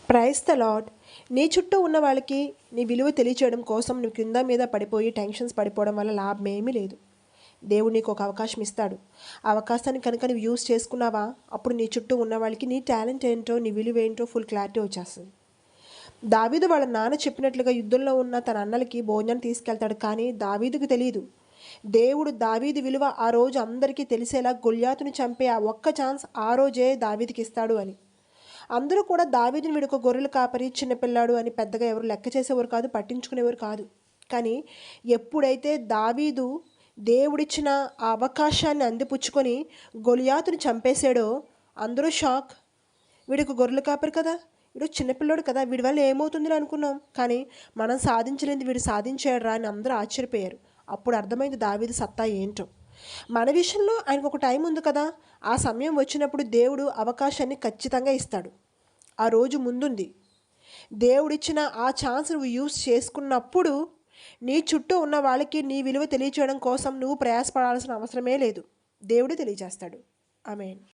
Praise the lord. నీ చుట్టూ ఉన్న వాళ్ళకి నీ విలువ తెలియచేయడం కోసం నువ్వు కింద మీద పడిపోయి టెన్షన్స్ పడిపోవడం వల్ల లాభం ఏమీ లేదు. దేవుడు నీకు ఒక అవకాశం ఇస్తాడు. ఆ అవకాశాన్ని కనుక నువ్వు యూజ్ చేసుకున్నావా, అప్పుడు నీ చుట్టూ ఉన్న వాళ్ళకి నీ టాలెంట్ ఏంటో, నీ విలువ ఏంటో ఫుల్ క్లారిటీ వచ్చేస్తుంది. దావీదు వాళ్ళ నాన్న చెప్పినట్లుగా యుద్ధంలో ఉన్న తన అన్నలకి భోజనం తీసుకెళ్తాడు. కానీ దావీదుకు తెలియదు, దేవుడు దావీదు విలువ ఆ రోజు అందరికీ తెలిసేలా గొల్యాతుని చంపే ఆ ఒక్క ఛాన్స్ ఆ రోజే దావీదుకి ఇస్తాడు అని. అందరూ కూడా దావీదుని వీడు గొర్రెలు కాపరి, చిన్నపిల్లాడు అని పెద్దగా ఎవరు లెక్క చేసేవారు కాదు, పట్టించుకునేవారు కాదు. కానీ ఎప్పుడైతే దావీదు దేవుడిచ్చిన ఆ అవకాశాన్ని అందిపుచ్చుకొని గొలియాతుని చంపేశాడో అందరూ షాక్. వీడికి గొర్రెలు కాపరి కదా, వీడు చిన్నపిల్లాడు కదా, వీడి వల్ల ఏమవుతుందని అనుకున్నాం. కానీ మనం సాధించలేనిది వీడు సాధించాడు రా అని అందరూ ఆశ్చర్యపోయారు. అప్పుడు అర్థమైంది దావీదు సత్తా ఏంటో. మన విషయంలో ఆయనకు ఒక టైం ఉంది కదా, ఆ సమయం వచ్చినప్పుడు దేవుడు అవకాశాన్ని ఖచ్చితంగా ఇస్తాడు. ఆ రోజు ముందుంది. దేవుడిచ్చిన ఆ ఛాన్స్ నువ్వు యూస్ చేసుకున్నప్పుడు నీ చుట్టూ ఉన్న వాళ్ళకి నీ విలువ తెలియచేయడం కోసం నువ్వు ప్రయాసపడాల్సిన అవసరమే లేదు. దేవుడు తెలియజేస్తాడు. ఆమేన్.